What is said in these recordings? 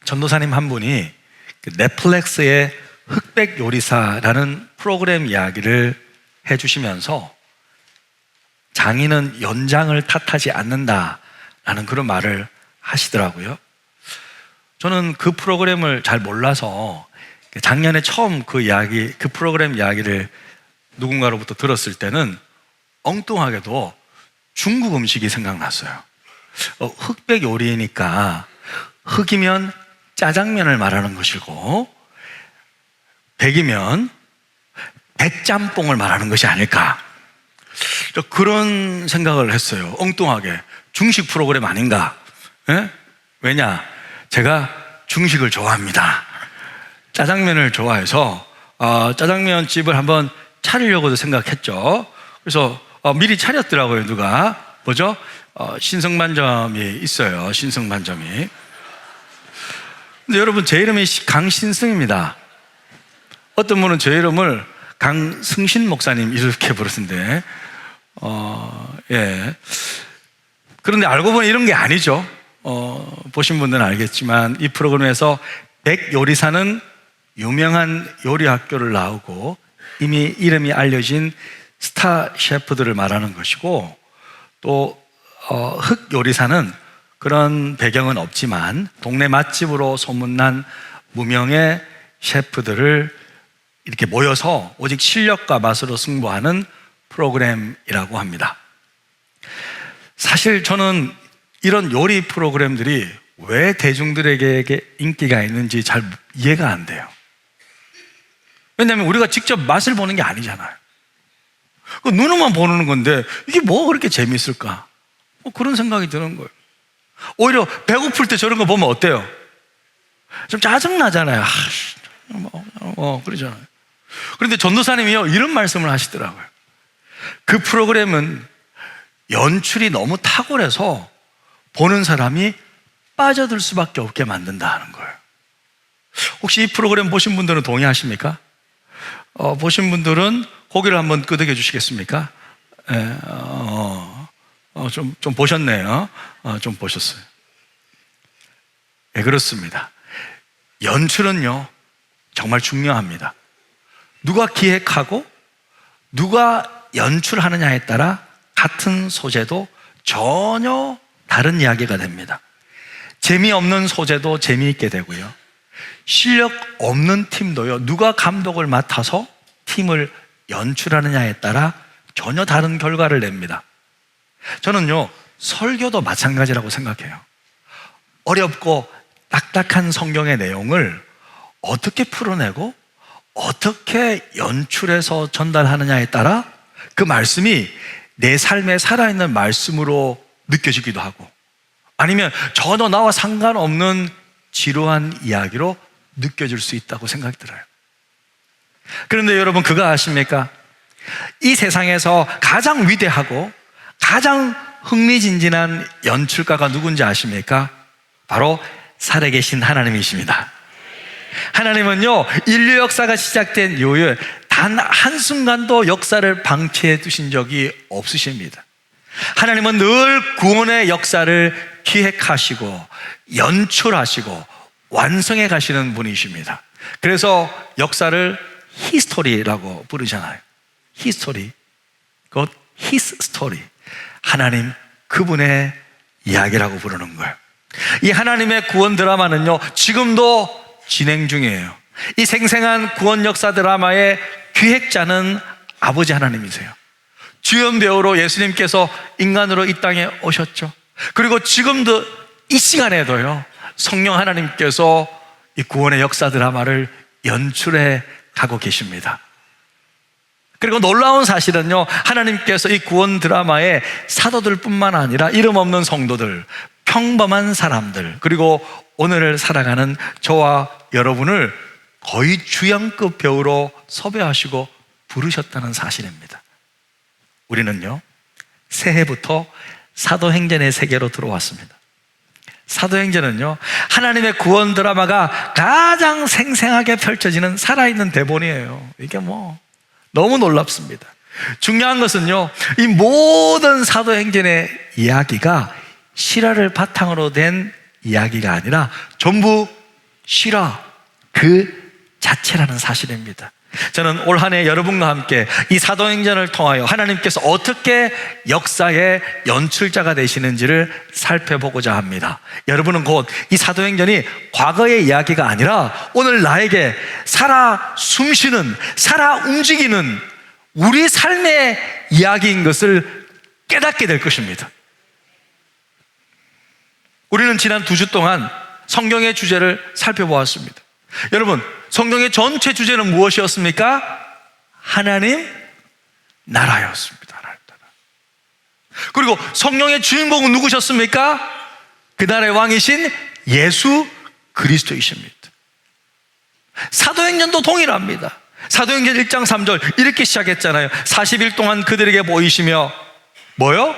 전도사님 한 분이 넷플릭스의 흑백 요리사라는 프로그램 이야기를 해주시면서 장인은 연장을 탓하지 않는다라는 그런 말을 하시더라고요. 저는 그 프로그램을 잘 몰라서 작년에 처음 그 프로그램 이야기를 누군가로부터 들었을 때는 엉뚱하게도 중국 음식이 생각났어요. 흑백 요리니까 흑이면 짜장면을 말하는 것이고 백이면 백짬뽕을 말하는 것이 아닐까, 그런 생각을 했어요. 엉뚱하게. 중식 프로그램 아닌가? 예? 왜냐? 제가 중식을 좋아합니다. 짜장면을 좋아해서 짜장면 집을 한번 차리려고도 생각했죠. 그래서 미리 차렸더라고요. 누가 뭐죠? 신성반점이 있어요. 신성반점이. 근데 여러분, 제 이름이 강신승입니다. 어떤 분은 제 이름을 강승신 목사님 이렇게 부르던데, 예. 그런데 알고 보니 이런 게 아니죠. 보신 분들은 알겠지만 이 프로그램에서 백요리사는 유명한 요리 학교를 나오고 이미 이름이 알려진 스타 셰프들을 말하는 것이고, 또 흑요리사는 그런 배경은 없지만 동네 맛집으로 소문난 무명의 셰프들을 이렇게 모여서 오직 실력과 맛으로 승부하는 프로그램이라고 합니다. 사실 저는 이런 요리 프로그램들이 왜 대중들에게 인기가 있는지 잘 이해가 안 돼요. 왜냐하면 우리가 직접 맛을 보는 게 아니잖아요. 눈으로만 보는 건데 이게 뭐가 그렇게 재미있을까? 그런 생각이 드는 거예요. 오히려 배고플 때 저런 거 보면 어때요? 좀 짜증나잖아요. 그러잖아요. 그런데 전도사님이요, 이런 말씀을 하시더라고요. 그 프로그램은 연출이 너무 탁월해서 보는 사람이 빠져들 수밖에 없게 만든다는 거예요. 혹시 이 프로그램 보신 분들은 동의하십니까? 보신 분들은 고개를 한번 끄덕여 주시겠습니까? 네, 좀 보셨네요. 좀 보셨어요. 네, 그렇습니다. 연출은요, 정말 중요합니다. 누가 기획하고 누가 연출하느냐에 따라 같은 소재도 전혀 다른 이야기가 됩니다. 재미없는 소재도 재미있게 되고요, 실력 없는 팀도요, 누가 감독을 맡아서 팀을 연출하느냐에 따라 전혀 다른 결과를 냅니다. 저는요, 설교도 마찬가지라고 생각해요. 어렵고 딱딱한 성경의 내용을 어떻게 풀어내고 어떻게 연출해서 전달하느냐에 따라 그 말씀이 내 삶에 살아있는 말씀으로 느껴지기도 하고, 아니면 전혀 나와 상관없는 지루한 이야기로 느껴질 수 있다고 생각이 들어요. 그런데 여러분, 그거 아십니까? 이 세상에서 가장 위대하고 가장 흥미진진한 연출가가 누군지 아십니까? 바로 살아계신 하나님이십니다. 하나님은요, 인류 역사가 시작된 이후에 단 한순간도 역사를 방치해 두신 적이 없으십니다. 하나님은 늘 구원의 역사를 기획하시고 연출하시고 완성해 가시는 분이십니다. 그래서 역사를 히스토리라고 부르잖아요. 히스토리, 곧 His story, 하나님 그분의 이야기라고 부르는 거예요. 이 하나님의 구원 드라마는요, 지금도 진행 중이에요. 이 생생한 구원 역사 드라마의 기획자는 아버지 하나님이세요. 주연 배우로 예수님께서 인간으로 이 땅에 오셨죠. 그리고 지금도 이 시간에도요, 성령 하나님께서 이 구원의 역사 드라마를 연출해 가고 계십니다. 그리고 놀라운 사실은요, 하나님께서 이 구원 드라마의 사도들 뿐만 아니라 이름 없는 성도들, 평범한 사람들, 그리고 오늘을 살아가는 저와 여러분을 거의 주연급 배우로 섭외하시고 부르셨다는 사실입니다. 우리는요, 새해부터 사도행전의 세계로 들어왔습니다. 사도행전은요, 하나님의 구원 드라마가 가장 생생하게 펼쳐지는 살아있는 대본이에요. 이게 너무 놀랍습니다. 중요한 것은요, 이 모든 사도행전의 이야기가 실화를 바탕으로 된 이야기가 아니라 전부 쉬라 그 자체라는 사실입니다. 저는 올 한 해 여러분과 함께 이 사도행전을 통하여 하나님께서 어떻게 역사의 연출자가 되시는지를 살펴보고자 합니다. 여러분은 곧 이 사도행전이 과거의 이야기가 아니라 오늘 나에게 살아 숨쉬는, 살아 움직이는 우리 삶의 이야기인 것을 깨닫게 될 것입니다. 우리는 지난 2주 동안 성경의 주제를 살펴보았습니다. 여러분, 성경의 전체 주제는 무엇이었습니까? 하나님 나라였습니다. 하나님 나라. 그리고 성령의 주인공은 누구셨습니까? 그 나라의 왕이신 예수 그리스도이십니다. 사도행전도 동일합니다. 사도행전 1장 3절 이렇게 시작했잖아요. 40일 동안 그들에게 보이시며 뭐요?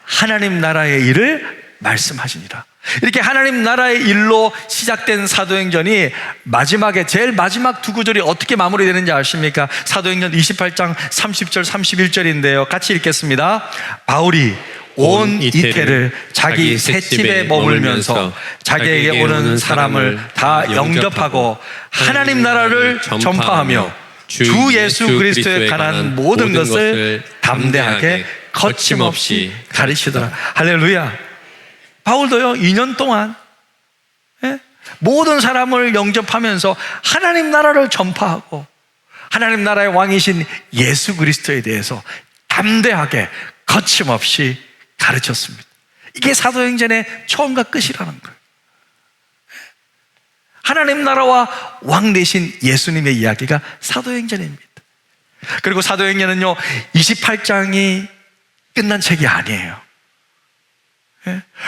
하나님 나라의 일을 말씀하시니라. 이렇게 하나님 나라의 일로 시작된 사도행전이 마지막에 제일 마지막 2구절이 어떻게 마무리되는지 아십니까? 사도행전 28장 30절 31절인데요 같이 읽겠습니다. 바울이 온 이태를 자기 셋집에 머물면서 자기에게 오는 사람을 다 영접하고 하나님 나라를 전파하며 주 예수 그리스도에 관한 모든 것을 담대하게 거침없이 가르치더라. 할렐루야. 바울도요 2년 동안 모든 사람을 영접하면서 하나님 나라를 전파하고 하나님 나라의 왕이신 예수 그리스도에 대해서 담대하게 거침없이 가르쳤습니다. 이게 사도행전의 처음과 끝이라는 거예요. 하나님 나라와 왕 되신 예수님의 이야기가 사도행전입니다. 그리고 사도행전은요 28장이 끝난 책이 아니에요.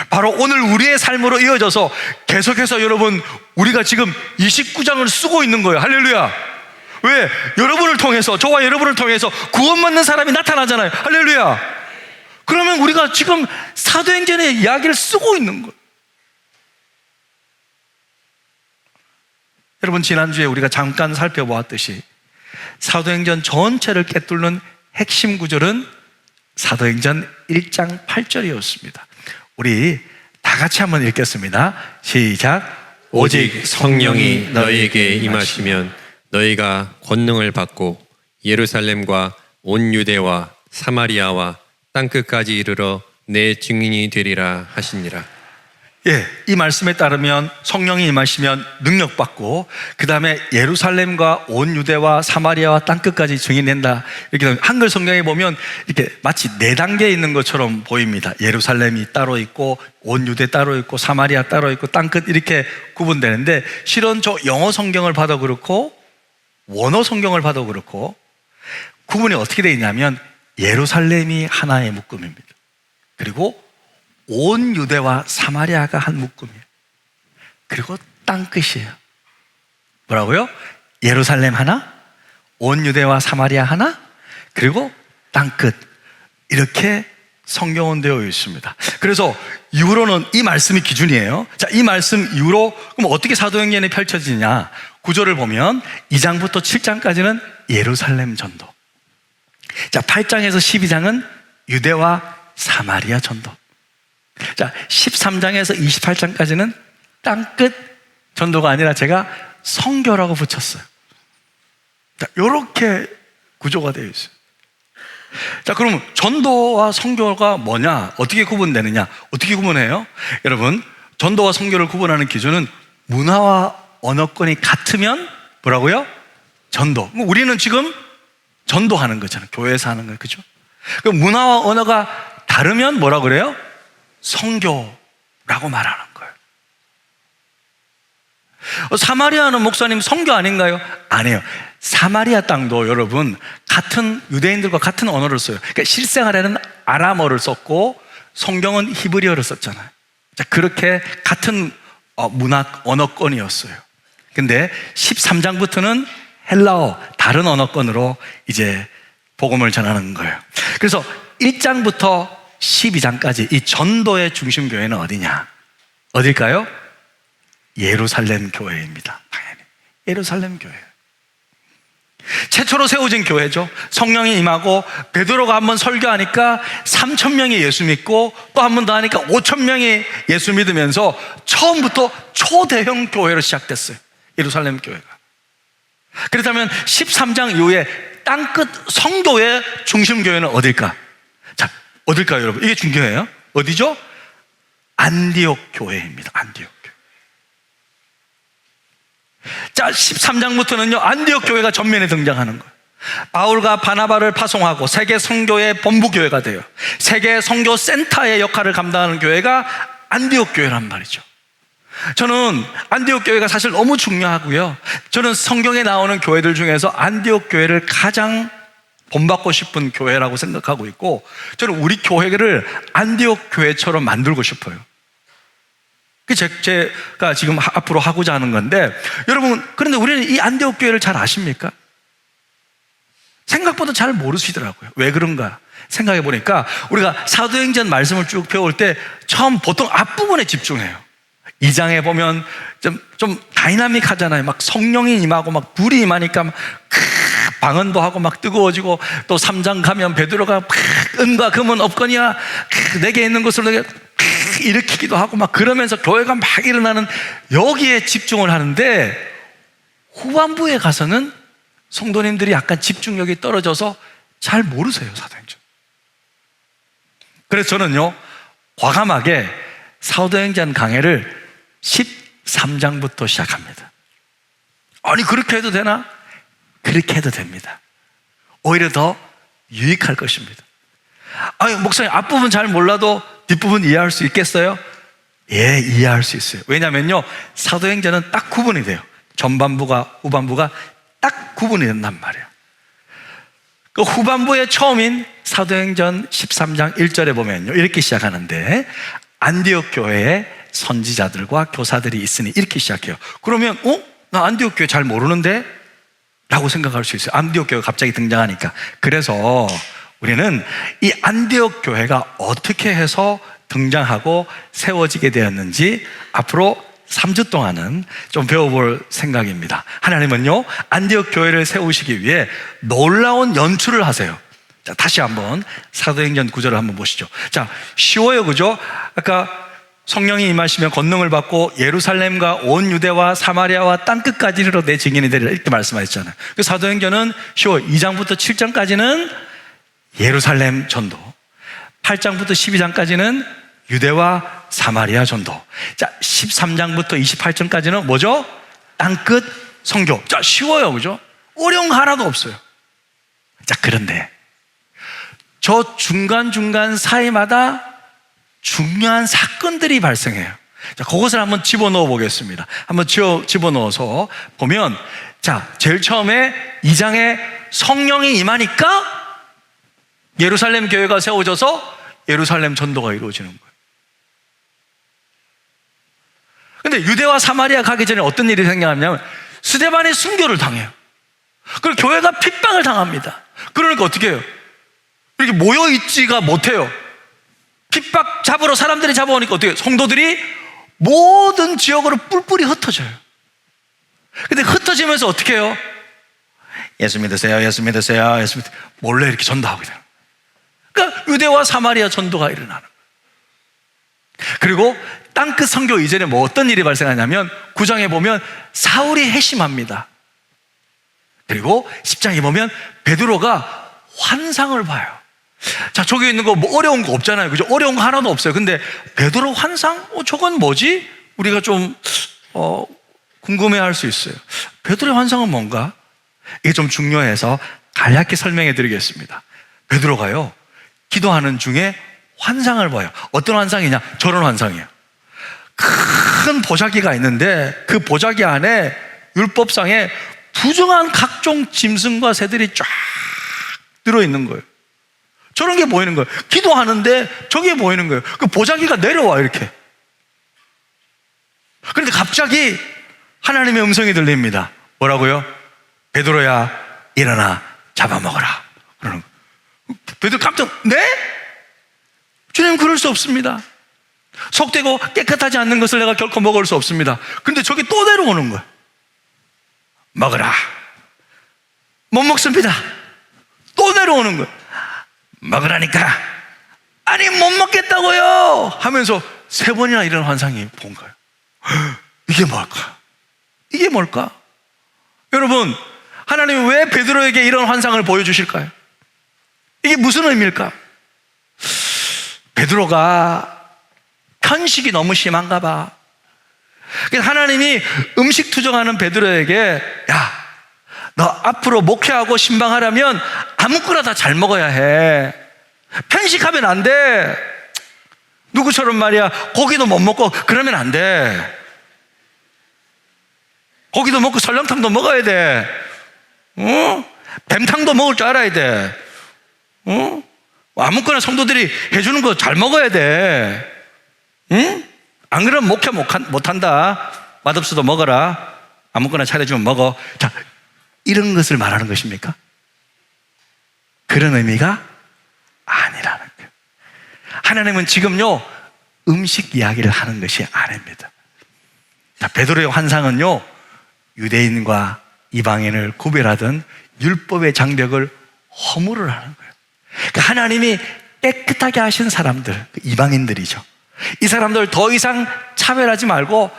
바로 오늘 우리의 삶으로 이어져서 계속해서 여러분 우리가 지금 29장을 쓰고 있는 거예요. 할렐루야. 왜? 여러분을 통해서, 저와 여러분을 통해서 구원받는 사람이 나타나잖아요. 할렐루야. 그러면 우리가 지금 사도행전의 이야기를 쓰고 있는 거예요. 여러분 지난주에 우리가 잠깐 살펴보았듯이 사도행전 전체를 꿰뚫는 핵심 구절은 사도행전 1장 8절이었습니다. 우리 다 같이 한번 읽겠습니다. 시작. 오직 성령이 너희에게 임하시면 너희가 권능을 받고 예루살렘과 온 유대와 사마리아와 땅끝까지 이르러 내 증인이 되리라 하시니라. 예, 이 말씀에 따르면 성령이 임하시면 능력받고 그 다음에 예루살렘과 온 유대와 사마리아와 땅끝까지 증인된다. 이렇게 한글 성경에 보면 이렇게 마치 4단계에 있는 것처럼 보입니다. 예루살렘이 따로 있고 온 유대 따로 있고 사마리아 따로 있고 땅끝 이렇게 구분되는데 실은 저 영어 성경을 봐도 그렇고 원어 성경을 봐도 그렇고 구분이 어떻게 되어 있냐면 예루살렘이 하나의 묶음입니다. 그리고 온 유대와 사마리아가 한 묶음이에요. 그리고 땅끝이에요. 뭐라고요? 예루살렘 하나, 온 유대와 사마리아 하나, 그리고 땅끝. 이렇게 성경은 되어 있습니다. 그래서 이후로는 이 말씀이 기준이에요. 자, 이 말씀 이후로 그럼 어떻게 사도행전이 펼쳐지냐? 구절을 보면 2장부터 7장까지는 예루살렘 전도. 자, 8장에서 12장은 유대와 사마리아 전도. 자, 13장에서 28장까지는 땅끝 전도가 아니라 제가 성교라고 붙였어요. 자, 이렇게 구조가 되어 있어요. 자, 그럼 전도와 성교가 뭐냐? 어떻게 구분되느냐? 어떻게 구분해요? 여러분, 전도와 성교를 구분하는 기준은 문화와 언어권이 같으면 뭐라고요? 전도. 우리는 지금 전도하는 거잖아요. 교회에서 하는 거예요. 그죠? 그럼 문화와 언어가 다르면 뭐라 그래요? 성교라고 말하는 거예요. 사마리아는 목사님 성교 아닌가요? 아니에요. 사마리아 땅도 여러분 같은 유대인들과 같은 언어를 써요. 그러니까 실생활에는 아람어를 썼고 성경은 히브리어를 썼잖아요. 자, 그렇게 같은 문학 언어권이었어요. 근데 13장부터는 헬라어 다른 언어권으로 이제 복음을 전하는 거예요. 그래서 1장부터 12장까지 이 전도의 중심 교회는 어디냐? 어딜까요? 예루살렘 교회입니다. 당연히 예루살렘 교회. 최초로 세워진 교회죠. 성령이 임하고 베드로가 한번 설교하니까 3,000명이 예수 믿고 또 한 번 더 하니까 5,000명이 예수 믿으면서 처음부터 초대형 교회로 시작됐어요. 예루살렘 교회가. 그렇다면 13장 이후에 땅끝 성교의 중심 교회는 어딜까? 자, 어딜까요, 여러분? 이게 중요해요. 어디죠? 안디옥 교회입니다. 안디옥 교회. 자, 13장부터는요, 안디옥 교회가 전면에 등장하는 거예요. 바울과 바나바를 파송하고 세계 선교의 본부 교회가 돼요. 세계 선교 센터의 역할을 감당하는 교회가 안디옥 교회란 말이죠. 저는 안디옥 교회가 사실 너무 중요하고요. 저는 성경에 나오는 교회들 중에서 안디옥 교회를 가장 본받고 싶은 교회라고 생각하고 있고, 저는 우리 교회를 안디옥 교회처럼 만들고 싶어요. 제가 지금 앞으로 하고자 하는 건데, 여러분, 그런데 우리는 이 안디옥 교회를 잘 아십니까? 생각보다 잘 모르시더라고요. 왜 그런가 생각해 보니까, 우리가 사도행전 말씀을 쭉 배울 때 처음 보통 앞부분에 집중해요. 2장에 보면 좀 다이나믹하잖아요. 막 성령이 임하고 막 불이 임하니까 막 방언도 하고 막 뜨거워지고, 또 3장 가면 베드로가 은과 금은 없거니와 내게 있는 것을 내게 일으키기도 하고 막 그러면서 교회가 막 일어나는, 여기에 집중을 하는데, 후반부에 가서는 성도님들이 약간 집중력이 떨어져서 잘 모르세요, 사도행전. 그래서 저는요, 과감하게 사도행전 강해를 13장부터 시작합니다. 아니, 그렇게 해도 되나? 그렇게 해도 됩니다. 오히려 더 유익할 것입니다. 아니, 목사님, 앞부분 잘 몰라도 뒷부분 이해할 수 있겠어요? 예, 이해할 수 있어요. 왜냐면요, 사도행전은 딱 구분이 돼요. 전반부가 후반부가 딱 구분이 된단 말이에요. 그 후반부의 처음인 사도행전 13장 1절에 보면요, 이렇게 시작하는데, 안디옥 교회에 선지자들과 교사들이 있으니, 이렇게 시작해요. 그러면 나 안디옥 교회 잘 모르는데? 라고 생각할 수 있어요. 안디옥 교회가 갑자기 등장하니까. 그래서 우리는 이 안디옥 교회가 어떻게 해서 등장하고 세워지게 되었는지 앞으로 3주 동안은 좀 배워볼 생각입니다. 하나님은요, 안디옥 교회를 세우시기 위해 놀라운 연출을 하세요. 자, 다시 한번 사도행전 9절을 한번 보시죠. 자, 쉬워요, 그죠? 아까 성령이 임하시면 권능을 받고 예루살렘과 온 유대와 사마리아와 땅끝까지 이르러 내 증인이 되리라, 이렇게 말씀하셨잖아요. 그 사도행전은 쉬워요. 2장부터 7장까지는 예루살렘 전도, 8장부터 12장까지는 유대와 사마리아 전도, 자, 13장부터 28장까지는 뭐죠? 땅끝 선교. 자, 쉬워요, 그죠? 어려운 거 하나도 없어요. 자, 그런데 저 중간중간 사이마다 중요한 사건들이 발생해요. 자, 그것을 한번 집어넣어 보겠습니다. 한번 집어넣어서 보면, 자, 제일 처음에 2장에 성령이 임하니까 예루살렘 교회가 세워져서 예루살렘 전도가 이루어지는 거예요. 근데 유대와 사마리아 가기 전에 어떤 일이 생겨나냐면, 스데반이 순교를 당해요. 그리고 교회가 핍박을 당합니다. 그러니까 어떻게 해요? 이렇게 모여있지가 못해요. 핍박 잡으러 사람들이 잡아오니까 어떻게 해요? 성도들이 모든 지역으로 뿔뿔이 흩어져요. 근데 흩어지면서 어떻게 해요? 예수 믿으세요, 예수 믿으세요, 예수 믿으세요. 몰래 이렇게 전도하게 돼요. 그러니까 유대와 사마리아 전도가 일어나는 거예요. 그리고 땅끝 선교 이전에 뭐 어떤 일이 발생하냐면, 9장에 보면 사울이 회심합니다. 그리고 10장에 보면 베드로가 환상을 봐요. 자, 저기 있는 거 뭐 어려운 거 없잖아요, 그죠? 어려운 거 하나도 없어요. 근데 베드로 환상? 저건 뭐지? 우리가 좀 궁금해할 수 있어요. 베드로의 환상은 뭔가? 이게 좀 중요해서 간략히 설명해 드리겠습니다. 베드로가요, 기도하는 중에 환상을 봐요. 어떤 환상이냐? 저런 환상이에요. 큰 보자기가 있는데 그 보자기 안에 율법상에 부정한 각종 짐승과 새들이 쫙 들어있는 거예요. 저런 게 보이는 거예요. 기도하는데 저게 보이는 거예요. 그 보자기가 내려와, 이렇게. 그런데 갑자기 하나님의 음성이 들립니다. 뭐라고요? 베드로야, 일어나 잡아먹어라. 그러는 거예요. 베드로 깜짝, 네? 주님, 그럴 수 없습니다. 속되고 깨끗하지 않는 것을 내가 결코 먹을 수 없습니다. 근데 저게 또 내려오는 거예요. 먹어라. 못 먹습니다. 또 내려오는 거예요. 먹으라니까. 아니 못 먹겠다고요 하면서 3번이나 이런 환상이 본 거예요. 이게 뭘까? 이게 뭘까? 여러분, 하나님이 왜 베드로에게 이런 환상을 보여주실까요? 이게 무슨 의미일까? 베드로가 편식이 너무 심한가 봐. 그래서 하나님이 음식 투정하는 베드로에게, 야, 너 앞으로 목회하고 신방하려면 아무거나 다 잘 먹어야 해. 편식하면 안 돼. 누구처럼 말이야, 고기도 못 먹고 그러면 안 돼. 고기도 먹고 설렁탕도 먹어야 돼. 뱀탕도 먹을 줄 알아야 돼. 아무거나 성도들이 해주는 거 잘 먹어야 돼. 안 그러면 목회 못한다. 맛없어도 먹어라. 아무거나 차려주면 먹어. 자, 이런 것을 말하는 것입니까? 그런 의미가 아니라는 거예요. 하나님은 지금요, 음식 이야기를 하는 것이 아닙니다. 자, 베드로의 환상은요, 유대인과 이방인을 구별하던 율법의 장벽을 허물을 하는 거예요. 그러니까 하나님이 깨끗하게 하신 사람들, 이방인들이죠. 이 사람들 더 이상 차별하지 말고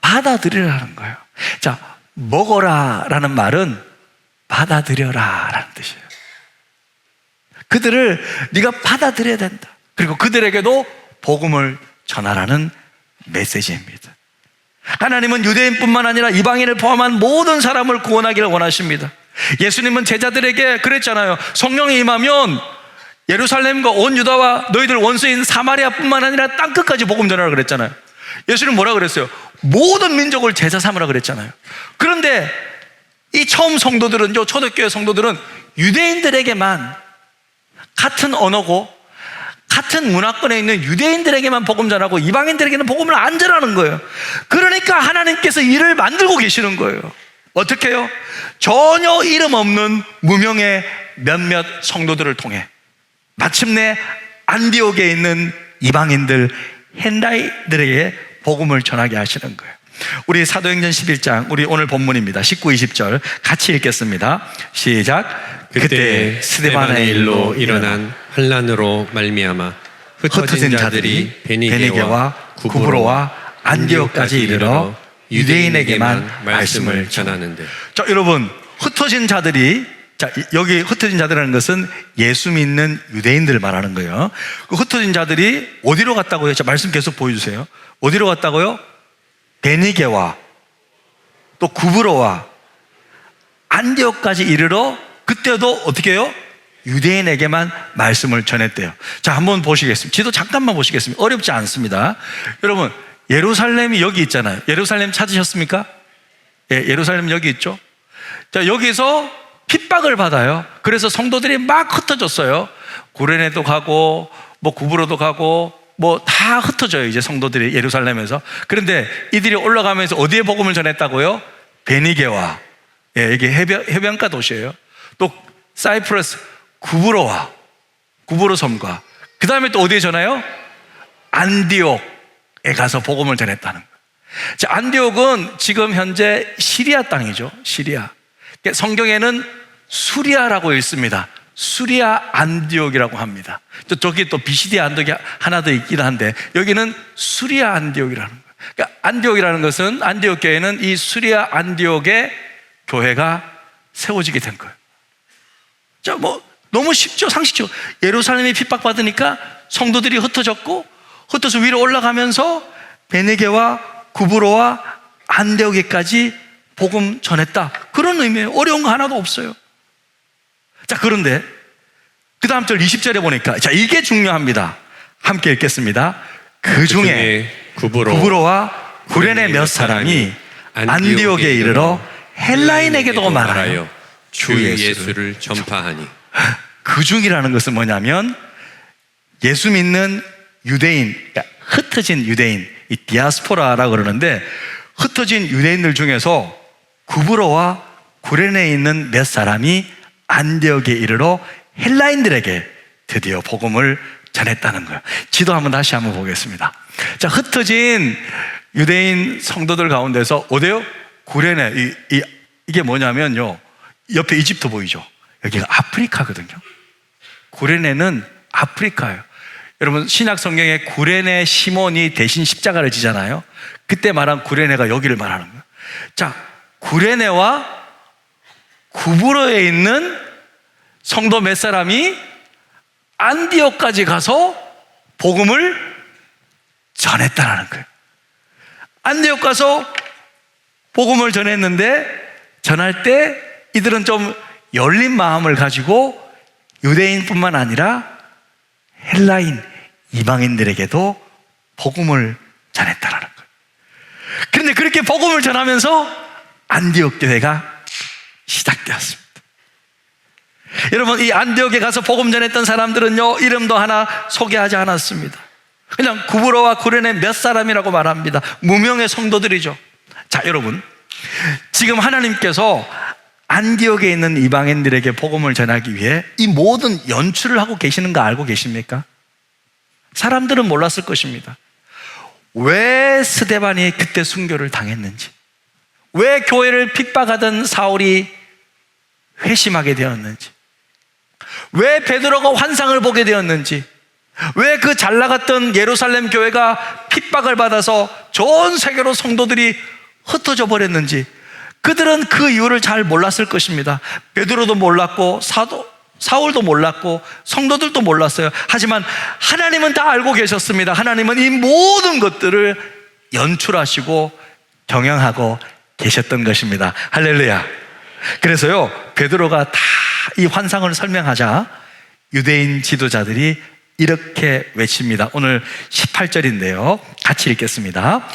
받아들이라는 거예요. 자, 먹어라 라는 말은 받아들여라 라는 뜻이에요. 그들을 네가 받아들여야 된다. 그리고 그들에게도 복음을 전하라는 메시지입니다. 하나님은 유대인뿐만 아니라 이방인을 포함한 모든 사람을 구원하기를 원하십니다. 예수님은 제자들에게 그랬잖아요. 성령이 임하면 예루살렘과 온 유다와 너희들 원수인 사마리아뿐만 아니라 땅끝까지 복음 전하라 그랬잖아요. 예수님 뭐라 그랬어요? 모든 민족을 제자 삼으라 그랬잖아요. 그런데 이 처음 성도들은요, 초대교회 성도들은 유대인들에게만, 같은 언어고 같은 문화권에 있는 유대인들에게만 복음 전하고 이방인들에게는 복음을 안 전하는 거예요. 그러니까 하나님께서 일을 만들고 계시는 거예요. 어떻게 해요? 전혀 이름 없는 무명의 몇몇 성도들을 통해 마침내 안디옥에 있는 이방인들, 헨라이들에게 복음을 전하게 하시는 거예요. 우리 사도행전 11장, 우리 오늘 본문입니다. 19, 20절 같이 읽겠습니다. 시작. 그때 스데반의 일로 일어난 환란으로 말미암아 흩어진 자들이 베니게와 구브로와 안디옥까지 이르러 유대인에게만 말씀을 전하는데. 자, 여러분, 흩어진 자들이, 자, 여기 흩어진 자들이라는 것은 예수 믿는 유대인들을 말하는 거예요. 그 흩어진 자들이 어디로 갔다고요? 자, 말씀 계속 보여주세요. 어디로 갔다고요? 베니게와 또 구브로와 안디옥까지 이르러, 그때도 어떻게 해요? 유대인에게만 말씀을 전했대요. 자, 한번 보시겠습니다. 지도 잠깐만 보시겠습니다. 어렵지 않습니다. 여러분, 예루살렘이 여기 있잖아요. 예루살렘 찾으셨습니까? 예, 예루살렘 여기 있죠. 자, 여기서 핍박을 받아요. 그래서 성도들이 막 흩어졌어요. 구레네도 가고 뭐 구브로도 가고 뭐 다 흩어져요, 이제 성도들이 예루살렘에서. 그런데 이들이 올라가면서 어디에 복음을 전했다고요? 베니게와, 예, 이게 해변가 도시예요. 또 사이프러스, 구브로와 구브로 섬과, 그 다음에 또 어디에 전해요? 안디옥에 가서 복음을 전했다는 거예요. 자, 안디옥은 지금 현재 시리아 땅이죠. 시리아. 성경에는 수리아라고 읽습니다. 수리아 안디옥이라고 합니다. 저기 또 비시디아 안디옥이 하나 더 있긴 한데 여기는 수리아 안디옥이라는 거예요. 그러니까 안디옥이라는 것은, 안디옥 교회는 이 수리아 안디옥의 교회가 세워지게 된 거예요. 자, 뭐 너무 쉽죠, 상식적으로. 예루살렘이 핍박받으니까 성도들이 흩어졌고, 흩어서 위로 올라가면서 베니게와 구브로와 안디옥에까지 복음 전했다, 그런 의미예요. 어려운 거 하나도 없어요. 자, 그런데 그 다음 절 20절에 보니까, 자, 이게 중요합니다. 함께 읽겠습니다. 그 중에 구브로와 구레네 몇 사람이 안디옥에 이르러 헬라인에게도 말하여 주 예수를 전파하니. 그 중이라는 것은 뭐냐면 예수 믿는 유대인, 그러니까 흩어진 유대인, 이 디아스포라라고 그러는데, 흩어진 유대인들 중에서 구브로와 구레네에 있는 몇 사람이 안디옥에 이르러 헬라인들에게 드디어 복음을 전했다는 거예요. 지도 다시 한번 보겠습니다. 자, 흩어진 유대인 성도들 가운데서 어디요? 구레네. 이게 뭐냐면요, 옆에 이집트 보이죠? 여기가 아프리카거든요. 구레네는 아프리카예요. 여러분, 신약 성경에 구레네 시몬이 대신 십자가를 지잖아요. 그때 말한 구레네가 여기를 말하는 거예요. 자, 구레네와 구브로에 있는 성도 몇 사람이 안디옥까지 가서 복음을 전했다라는 거예요. 안디옥 가서 복음을 전했는데, 전할 때 이들은 좀 열린 마음을 가지고 유대인뿐만 아니라 헬라인, 이방인들에게도 복음을 전했다라는 거예요. 그런데 그렇게 복음을 전하면서 안디옥 교회가 시작되었습니다. 여러분, 이 안디옥에 가서 복음 전했던 사람들은요, 이름도 하나 소개하지 않았습니다. 그냥 구브로와 구레네 몇 사람이라고 말합니다. 무명의 성도들이죠. 자, 여러분, 지금 하나님께서 안디옥에 있는 이방인들에게 복음을 전하기 위해 이 모든 연출을 하고 계시는 거 알고 계십니까? 사람들은 몰랐을 것입니다. 왜 스데반이 그때 순교를 당했는지, 왜 교회를 핍박하던 사울이 회심하게 되었는지, 왜 베드로가 환상을 보게 되었는지, 왜 그 잘 나갔던 예루살렘 교회가 핍박을 받아서 전 세계로 성도들이 흩어져 버렸는지, 그들은 그 이유를 잘 몰랐을 것입니다. 베드로도 몰랐고 사울도 몰랐고 성도들도 몰랐어요. 하지만 하나님은 다 알고 계셨습니다. 하나님은 이 모든 것들을 연출하시고 경영하고 계셨던 것입니다. 할렐루야. 그래서요, 베드로가 다 이 환상을 설명하자 유대인 지도자들이 이렇게 외칩니다. 오늘 18절인데요 같이 읽겠습니다.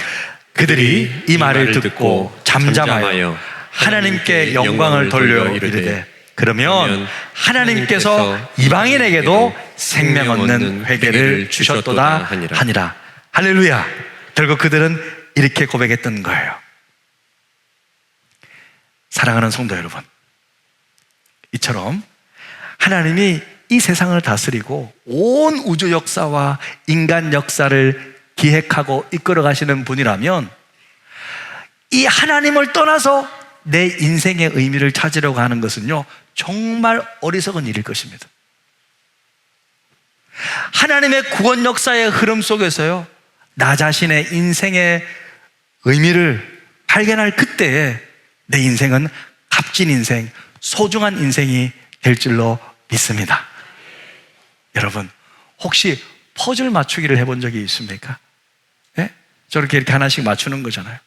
그들이 이 말을 듣고 잠잠하여 하나님께 영광을 돌려 이르되, 그러면 하나님께서 이방인에게도 생명 얻는 회개를 주셨도다 하니라. 할렐루야. 결국 그들은 이렇게 고백했던 거예요. 사랑하는 성도 여러분, 이처럼 하나님이 이 세상을 다스리고 온 우주 역사와 인간 역사를 기획하고 이끌어 가시는 분이라면, 이 하나님을 떠나서 내 인생의 의미를 찾으려고 하는 것은요, 정말 어리석은 일일 것입니다. 하나님의 구원 역사의 흐름 속에서요, 나 자신의 인생의 의미를 발견할 그때에 내 인생은 값진 인생, 소중한 인생이 될 줄로 믿습니다. 여러분, 혹시 퍼즐 맞추기를 해본 적이 있습니까? 네? 저렇게 이렇게 하나씩 맞추는 거잖아요.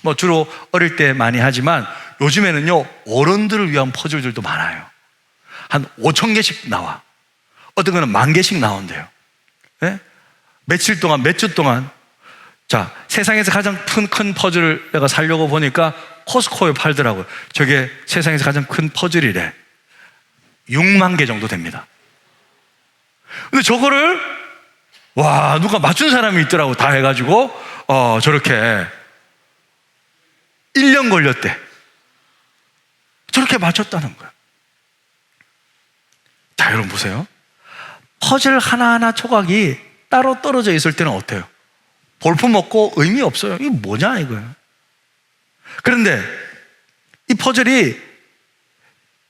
뭐 주로 어릴 때 많이 하지만 요즘에는요, 어른들을 위한 퍼즐들도 많아요. 한 5,000개씩 나와. 어떤 거는 10,000개씩 나온대요. 네? 며칠 동안, 몇 주 동안. 자, 세상에서 가장 큰 퍼즐을 내가 사려고 보니까 코스코에 팔더라고요. 저게 세상에서 가장 큰 퍼즐이래. 6만 개 정도 됩니다. 근데 저거를 누가 맞춘 사람이 있더라고. 다 해가지고 저렇게 1년 걸렸대. 저렇게 맞췄다는 거야. 자, 여러분 보세요. 퍼즐 하나하나 조각이 따로 떨어져 있을 때는 어때요? 볼품 없고 의미 없어요. 이게 뭐냐 이거예요. 그런데 이 퍼즐이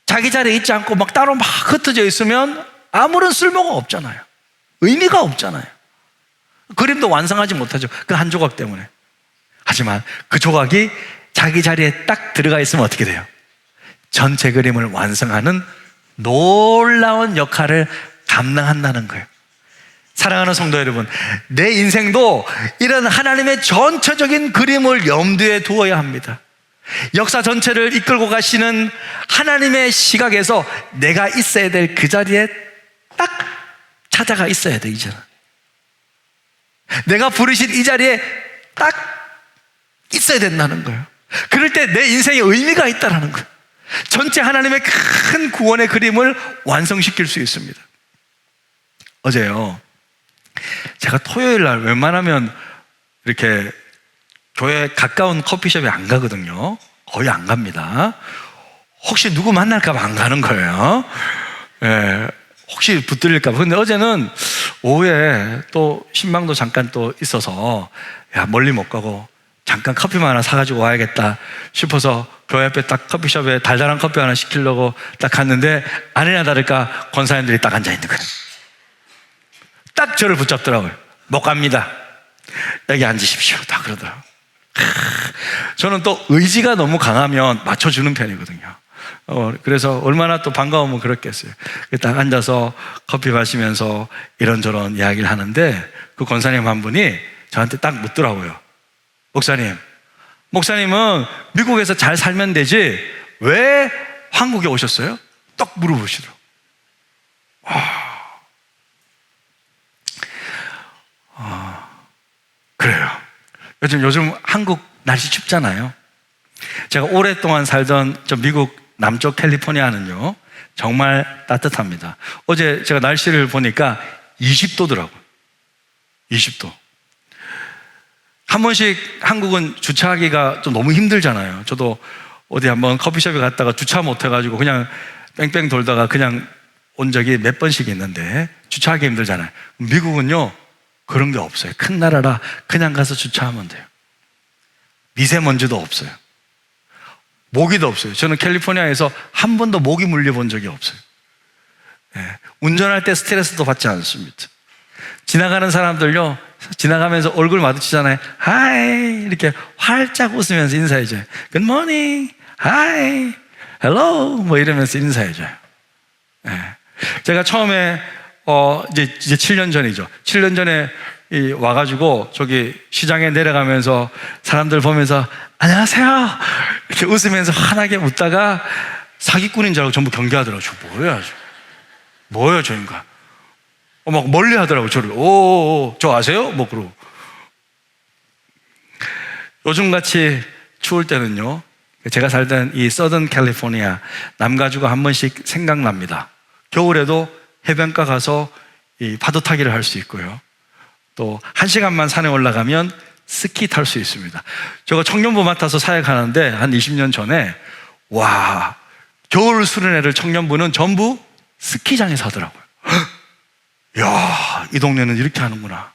자기 자리에 있지 않고 막 따로 막 흩어져 있으면 아무런 쓸모가 없잖아요. 의미가 없잖아요. 그림도 완성하지 못하죠. 그 한 조각 때문에. 하지만 그 조각이 자기 자리에 딱 들어가 있으면 어떻게 돼요? 전체 그림을 완성하는 놀라운 역할을 감당한다는 거예요. 사랑하는 성도 여러분, 내 인생도 이런 하나님의 전체적인 그림을 염두에 두어야 합니다. 역사 전체를 이끌고 가시는 하나님의 시각에서 내가 있어야 될 그 자리에 딱 찾아가 있어야 돼. 이제는 내가 부르신 이 자리에 딱 있어야 된다는 거예요. 그럴 때 내 인생에 의미가 있다는 거예요. 전체 하나님의 큰 구원의 그림을 완성시킬 수 있습니다. 어제요, 제가 토요일 날 웬만하면 이렇게 교회 가까운 커피숍에 안 가거든요. 거의 안 갑니다. 혹시 누구 만날까 봐 안 가는 거예요. 예, 혹시 붙들릴까 봐. 근데 어제는 오후에 또 신방도 잠깐 또 있어서 멀리 못 가고 잠깐 커피만 하나 사가지고 와야겠다 싶어서 교회 앞에 딱 커피숍에 달달한 커피 하나 시키려고 딱 갔는데 아니나 다를까 권사님들이 딱 앉아있는 거예요. 딱 저를 붙잡더라고요. 못 갑니다. 여기 앉으십시오. 다 그러더라고요. 저는 또 의지가 너무 강하면 맞춰주는 편이거든요. 그래서 얼마나 또 반가우면 그렇겠어요. 딱 앉아서 커피 마시면서 이런저런 이야기를 하는데 그 권사님 한 분이 저한테 딱 묻더라고요. 목사님은 미국에서 잘 살면 되지 왜 한국에 오셨어요? 딱 물어보시더라고요. 그래요. 요즘 한국 날씨 춥잖아요. 제가 오랫동안 살던 저 미국 남쪽 캘리포니아는요 정말 따뜻합니다. 어제 제가 날씨를 보니까 20도더라고요. 20도. 한 번씩 한국은 주차하기가 좀 너무 힘들잖아요. 저도 어디 한번 커피숍에 갔다가 주차 못해가지고 그냥 뺑뺑 돌다가 그냥 온 적이 몇 번씩 있는데 주차하기 힘들잖아요. 미국은요 그런 게 없어요. 큰 나라라 그냥 가서 주차하면 돼요. 미세먼지도 없어요. 모기도 없어요. 저는 캘리포니아에서 한 번도 모기 물려본 적이 없어요. 운전할 때 스트레스도 받지 않습니다. 지나가는 사람들요 지나가면서 얼굴 마주치잖아요. 하이 이렇게 활짝 웃으면서 인사해줘요. Good morning, hi, hello 뭐 이러면서 인사해줘요. 제가 처음에 이제 7년 전이죠. 7년 전에 와가지고 저기 시장에 내려가면서 사람들 보면서 안녕하세요 이렇게 웃으면서 환하게 웃다가 사기꾼인 줄 알고 전부 경계하더라고요. 뭐야 저 인간. 막 멀리 하더라고요. 저를. 저 아세요? 뭐 그러고. 요즘같이 추울 때는요 제가 살던 이 서던 캘리포니아 남가주가 한 번씩 생각납니다. 겨울에도 해변가 가서 이 파도 타기를 할 수 있고요. 또 1시간만 산에 올라가면 스키 탈 수 있습니다. 제가 청년부 맡아서 사역하는데 한 20년 전에 와 겨울 수련회를 청년부는 전부 스키장에서 하더라고요. 이야, 이 동네는 이렇게 하는구나.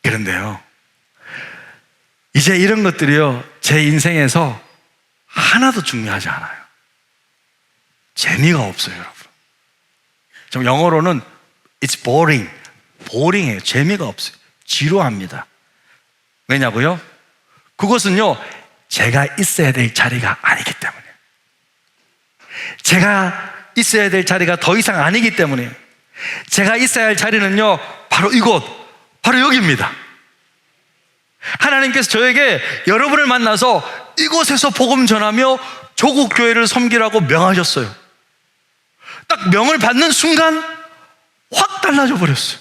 그런데요 이제 이런 것들이요 제 인생에서 하나도 중요하지 않아요. 재미가 없어요, 여러분. 좀 영어로는 it's boring. boring해요. 재미가 없어요. 지루합니다. 왜냐고요? 그것은요 제가 있어야 될 자리가 아니기 때문에. 제가 있어야 될 자리가 더 이상 아니기 때문에. 제가 있어야 할 자리는요 바로 이곳, 바로 여기입니다. 하나님께서 저에게 여러분을 만나서 이곳에서 복음 전하며 조국 교회를 섬기라고 명하셨어요. 딱 명을 받는 순간 확 달라져 버렸어요.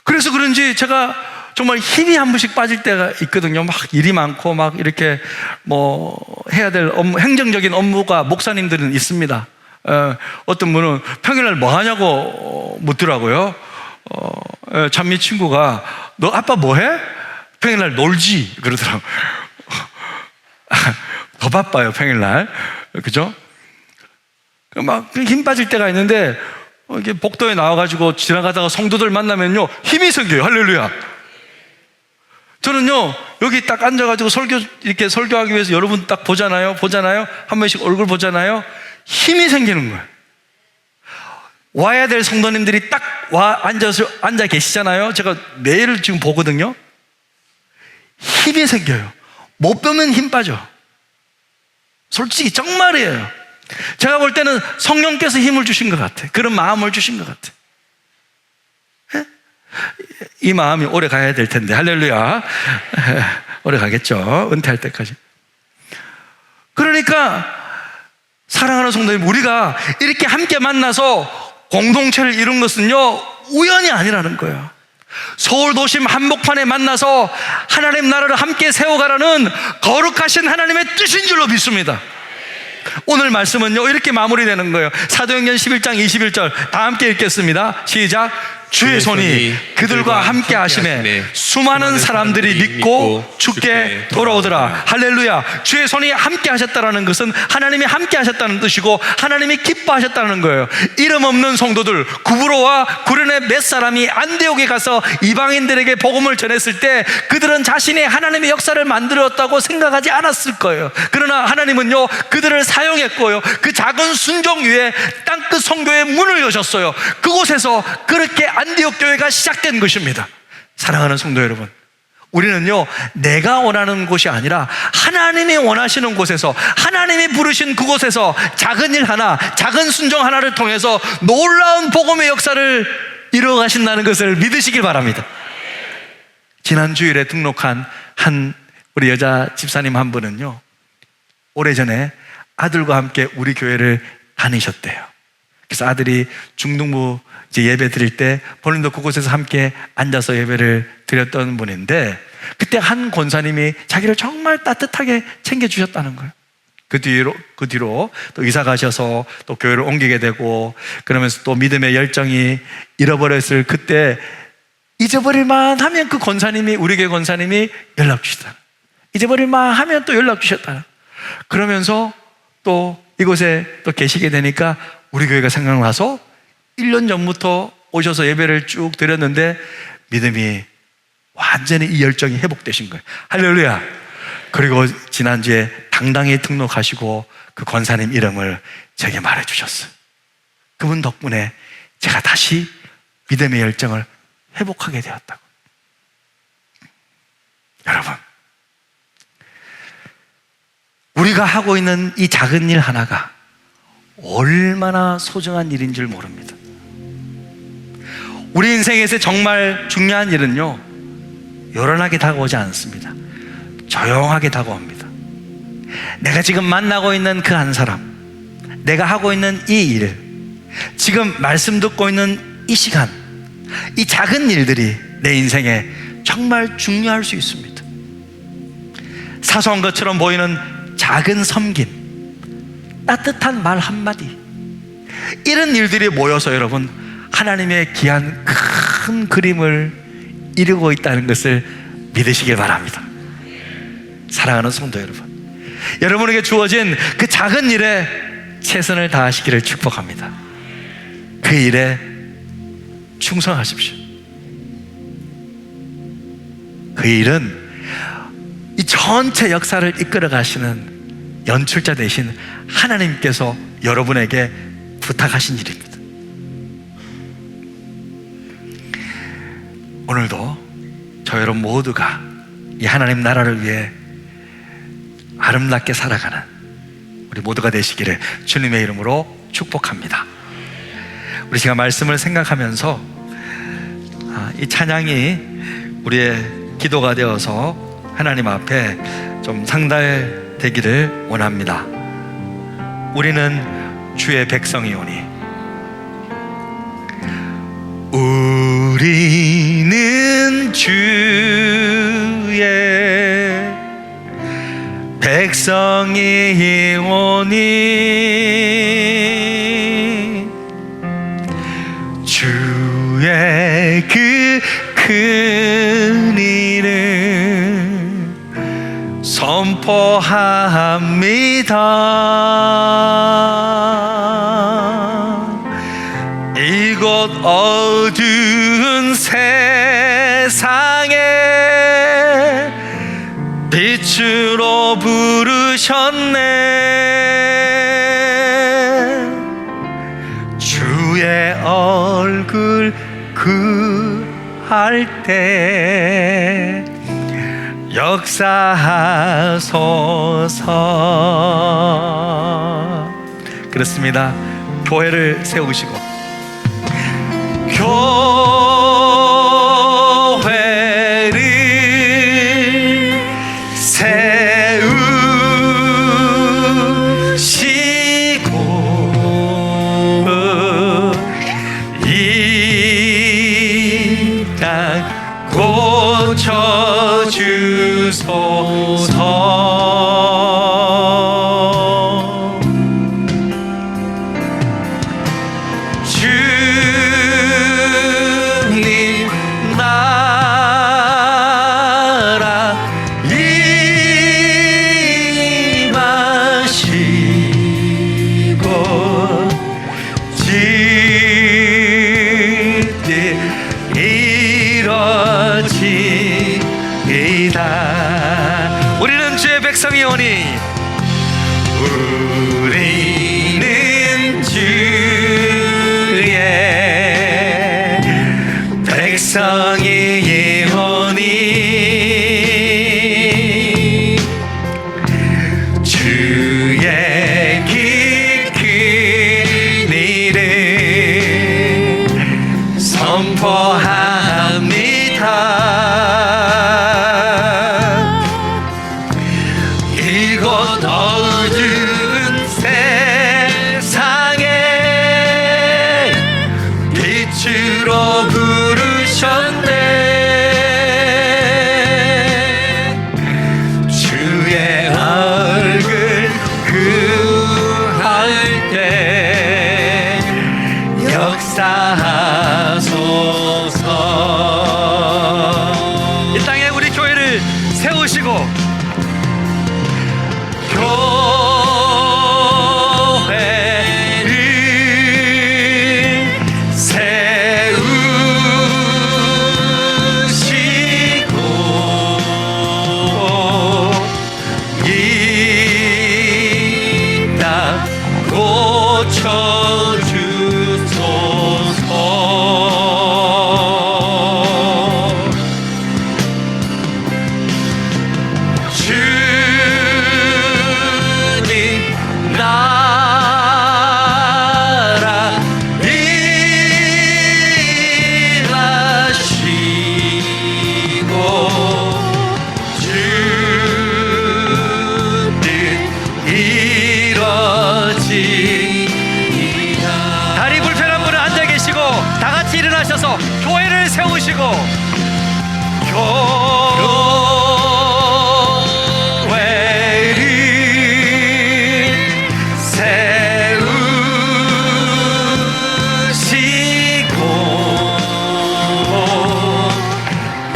그래서 그런지 제가 정말 힘이 한 번씩 빠질 때가 있거든요. 막 일이 많고 막 이렇게 뭐 해야 될 업무, 행정적인 업무가 목사님들은 있습니다. 어떤 분은 평일날 뭐 하냐고 묻더라고요. 찬미 친구가 너 아빠 뭐 해? 평일날 놀지 그러더라고요. 더 바빠요 평일날. 그죠? 막 힘 빠질 때가 있는데 이렇게 복도에 나와가지고 지나가다가 성도들 만나면요 힘이 생겨요. 할렐루야. 저는요 여기 딱 앉아가지고 이렇게 설교하기 위해서 여러분 딱 보잖아요. 한 번씩 얼굴 보잖아요. 힘이 생기는 거예요. 와야 될 성도님들이 딱 앉아 계시잖아요. 제가 매일 지금 보거든요. 힘이 생겨요. 못 보면 힘 빠져. 솔직히 정말이에요. 제가 볼 때는 성령께서 힘을 주신 것 같아. 그런 마음을 주신 것 같아. 이 마음이 오래 가야 될 텐데. 할렐루야. 오래 가겠죠. 은퇴할 때까지. 그러니까 사랑하는 성도님, 우리가 이렇게 함께 만나서 공동체를 이룬 것은요 우연이 아니라는 거예요. 서울 도심 한복판에 만나서 하나님 나라를 함께 세워가라는 거룩하신 하나님의 뜻인 줄로 믿습니다. 오늘 말씀은요 이렇게 마무리되는 거예요. 사도행전 11장 21절 다 함께 읽겠습니다. 시작. 주의 손이 그들과 함께 하심에 수많은 사람들이 믿고 주께 돌아오더라. 할렐루야. 주의 손이 함께 하셨다는 것은 하나님이 함께 하셨다는 뜻이고 하나님이 기뻐하셨다는 거예요. 이름 없는 성도들 구브로와 구련의 몇 사람이 안디옥에 가서 이방인들에게 복음을 전했을 때 그들은 자신이 하나님의 역사를 만들었다고 생각하지 않았을 거예요. 그러나 하나님은요 그들을 사용했고요, 그 작은 순종 위에 땅끝 선교의 문을 여셨어요. 그곳에서 그렇게 안디옥 교회가 시작된 것입니다. 사랑하는 성도 여러분, 우리는요 내가 원하는 곳이 아니라 하나님이 원하시는 곳에서, 하나님이 부르신 그곳에서 작은 일 하나, 작은 순종 하나를 통해서 놀라운 복음의 역사를 이루어가신다는 것을 믿으시길 바랍니다. 지난 주일에 등록한 한 우리 여자 집사님 한 분은요 오래전에 아들과 함께 우리 교회를 다니셨대요. 그래서 아들이 중등부 이제 예배 드릴 때 본인도 그곳에서 함께 앉아서 예배를 드렸던 분인데, 그때 한 권사님이 자기를 정말 따뜻하게 챙겨주셨다는 거예요. 그 뒤로 또 이사 가셔서 또 교회를 옮기게 되고, 그러면서 또 믿음의 열정이 잃어버렸을 그때 잊어버릴만 하면 그 권사님이, 우리 교회 권사님이 연락 주시다. 잊어버릴만 하면 또 연락 주셨다. 그러면서 또 이곳에 또 계시게 되니까 우리 교회가 생각나서 1년 전부터 오셔서 예배를 쭉 드렸는데 믿음이 완전히 이 열정이 회복되신 거예요. 할렐루야. 그리고 지난주에 당당히 등록하시고 그 권사님 이름을 제게 말해주셨어요. 그분 덕분에 제가 다시 믿음의 열정을 회복하게 되었다고. 여러분, 우리가 하고 있는 이 작은 일 하나가 얼마나 소중한 일인 줄 모릅니다. 우리 인생에서 정말 중요한 일은요 요란하게 다가오지 않습니다. 조용하게 다가옵니다. 내가 지금 만나고 있는 그 한 사람, 내가 하고 있는 이 일, 지금 말씀 듣고 있는 이 시간, 이 작은 일들이 내 인생에 정말 중요할 수 있습니다. 사소한 것처럼 보이는 작은 섬김, 따뜻한 말 한마디, 이런 일들이 모여서 여러분 하나님의 귀한 큰 그림을 이루고 있다는 것을 믿으시길 바랍니다. 사랑하는 성도 여러분, 여러분에게 주어진 그 작은 일에 최선을 다하시기를 축복합니다. 그 일에 충성하십시오. 그 일은 이 전체 역사를 이끌어 가시는 연출자 되신 하나님께서 여러분에게 부탁하신 일입니다. 오늘도 저 여러분 모두가 이 하나님 나라를 위해 아름답게 살아가는 우리 모두가 되시기를 주님의 이름으로 축복합니다. 우리 시간 말씀을 생각하면서 이 찬양이 우리의 기도가 되어서 하나님 앞에 좀 상달되기를 원합니다. 우리는 주의 백성이오니, 우리는 주의 백성이오니 주의 그 큰 일을 선포합니다. 이곳 어두운 세상에 빛으로 부르셨네. 주의 얼굴 구할 때 역사하소서. 그렇습니다. 교회를 세우시고 교회를 세우시고 이 땅 고쳐주소서. 백성이 오니 우리는 주의 백성이 오니 주의 깊은 일을 선포합니다. 이곳 어두운 세상에 빛으로 부르셨네. 주의 얼굴 구할 때 역사하소서. 이 땅에 우리 교회를 세우시고 교회를 세우시고 이 땅 고쳐주소서. 주님 나라 일하시고 주 뜻 이뤄지리라. 다리 불편한 분은 앉아 계시고 다 같이 일어나셔서 교회를 세우시고 교회를 세우시고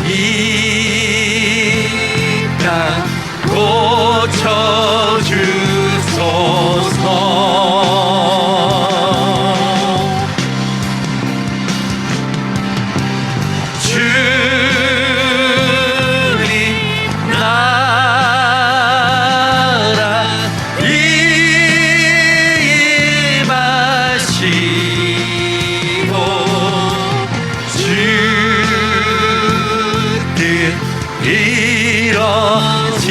이 땅 고쳐주소서. 주님 나라 임하시고 주 뜻 이뤄지